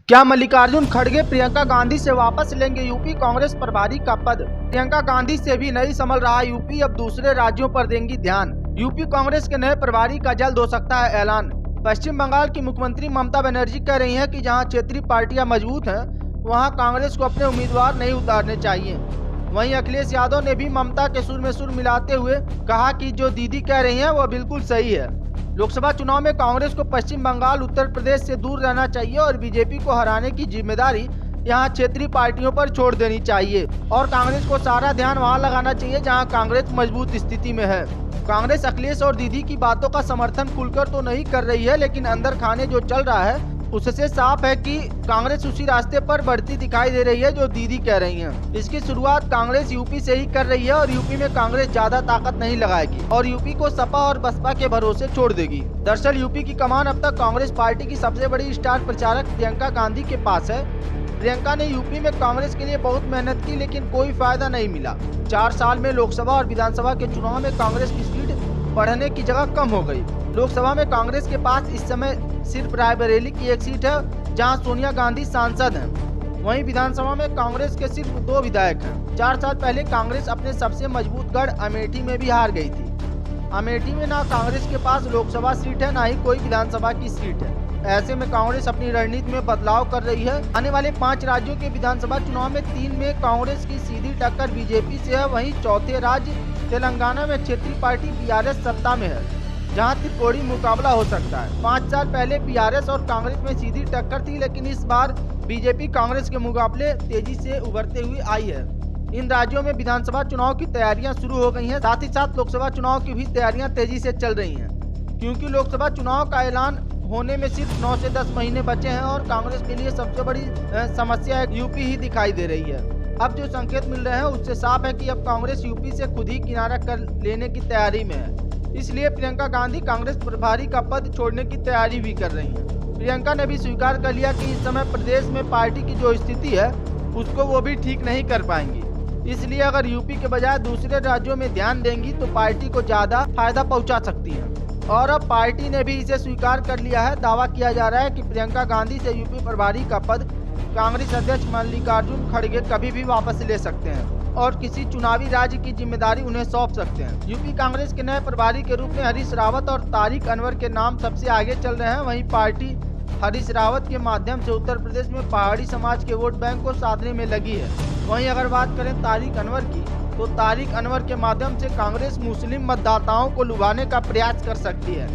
क्या मल्लिकार्जुन खड़गे प्रियंका गांधी से वापस लेंगे यूपी कांग्रेस प्रभारी का पद? प्रियंका गांधी से भी नहीं संभल रहा यूपी, अब दूसरे राज्यों पर देंगी ध्यान। यूपी कांग्रेस के नए प्रभारी का जल्द हो सकता है ऐलान। पश्चिम बंगाल की मुख्यमंत्री ममता बनर्जी कह रही हैं कि जहां क्षेत्रीय पार्टियां मजबूत हैं, वहां कांग्रेस को अपने उम्मीदवार नहीं उतारने चाहिए। वहीं अखिलेश यादव ने भी ममता के सुर में सुर मिलाते हुए कहा कि जो दीदी कह रही हैं वह बिल्कुल सही है। लोकसभा चुनाव में कांग्रेस को पश्चिम बंगाल, उत्तर प्रदेश से दूर रहना चाहिए और बीजेपी को हराने की जिम्मेदारी यहां क्षेत्रीय पार्टियों पर छोड़ देनी चाहिए और कांग्रेस को सारा ध्यान वहां लगाना चाहिए जहां कांग्रेस मजबूत स्थिति में है। कांग्रेस अखिलेश और दीदी की बातों का समर्थन खुलकर तो नहीं कर रही है, लेकिन अंदर खाने जो चल रहा है उससे साफ है कि कांग्रेस उसी रास्ते पर बढ़ती दिखाई दे रही है जो दीदी कह रही हैं। इसकी शुरुआत कांग्रेस यूपी से ही कर रही है और यूपी में कांग्रेस ज्यादा ताकत नहीं लगाएगी और यूपी को सपा और बसपा के भरोसे छोड़ देगी। दरअसल यूपी की कमान अब तक कांग्रेस पार्टी की सबसे बड़ी स्टार प्रचारक प्रियंका गांधी के पास है। प्रियंका ने यूपी में कांग्रेस के लिए बहुत मेहनत की, लेकिन कोई फायदा नहीं मिला। 4 साल में लोकसभा और विधानसभा के चुनाव में कांग्रेस की सीट बढ़ने की जगह कम हो गई। लोकसभा में कांग्रेस के पास इस समय सिर्फ रायबरेली की एक सीट है जहां सोनिया गांधी सांसद हैं। वहीं विधानसभा में कांग्रेस के सिर्फ 2 विधायक हैं। 4 साल पहले कांग्रेस अपने सबसे मजबूत गढ़ अमेठी में भी हार गई थी। अमेठी में ना कांग्रेस के पास लोकसभा सीट है, ना ही कोई विधानसभा की सीट है। ऐसे में कांग्रेस अपनी रणनीति में बदलाव कर रही है। आने वाले 5 राज्यों के विधानसभा चुनाव में 3 में कांग्रेस की सीधी टक्कर बीजेपी से है। वहीं चौथे राज्य तेलंगाना में क्षेत्रीय पार्टी बीआरएस सत्ता में है, जहां त्रिकोणीय मुकाबला हो सकता है। 5 साल पहले बीआरएस और कांग्रेस में सीधी टक्कर थी, लेकिन इस बार बीजेपी कांग्रेस के मुकाबले तेजी से उभरते हुए आई है। इन राज्यों में विधानसभा चुनाव की तैयारियां शुरू हो गई हैं। साथ ही साथ लोकसभा चुनाव की भी तैयारियां तेजी से चल रही हैं, क्योंकि लोकसभा चुनाव का ऐलान होने में सिर्फ 9 से 10 महीने बचे हैं और कांग्रेस के लिए सबसे बड़ी समस्या यूपी ही दिखाई दे रही है। अब जो संकेत मिल रहे हैं उससे साफ है कि अब कांग्रेस यूपी से खुद ही किनारा कर लेने की तैयारी में है। इसलिए प्रियंका गांधी कांग्रेस प्रभारी का पद छोड़ने की तैयारी भी कर रही हैं। प्रियंका ने भी स्वीकार कर लिया कि इस समय प्रदेश में पार्टी की जो स्थिति है उसको वो भी ठीक नहीं कर पाएंगी। इसलिए अगर यूपी के बजाय दूसरे राज्यों में ध्यान देंगी तो पार्टी को ज्यादा फायदा पहुंचा सकती है। और अब पार्टी ने भी इसे स्वीकार कर लिया है। दावा किया जा रहा है कि प्रियंका गांधी से यूपी प्रभारी का पद कांग्रेस अध्यक्ष मल्लिकार्जुन खड़गे कभी भी वापस ले सकते हैं और किसी चुनावी राज्य की जिम्मेदारी उन्हें सौंप सकते हैं। यूपी कांग्रेस के नए प्रभारी के रूप में हरीश रावत और तारिक अनवर के नाम सबसे आगे चल रहे हैं। वहीं पार्टी हरीश रावत के माध्यम से उत्तर प्रदेश में पहाड़ी समाज के वोट बैंक को साधने में लगी है। वहीं अगर बात करें तारिक अनवर की, तो तारिक अनवर के माध्यम से कांग्रेस मुस्लिम मतदाताओं को लुभाने का प्रयास कर सकती है।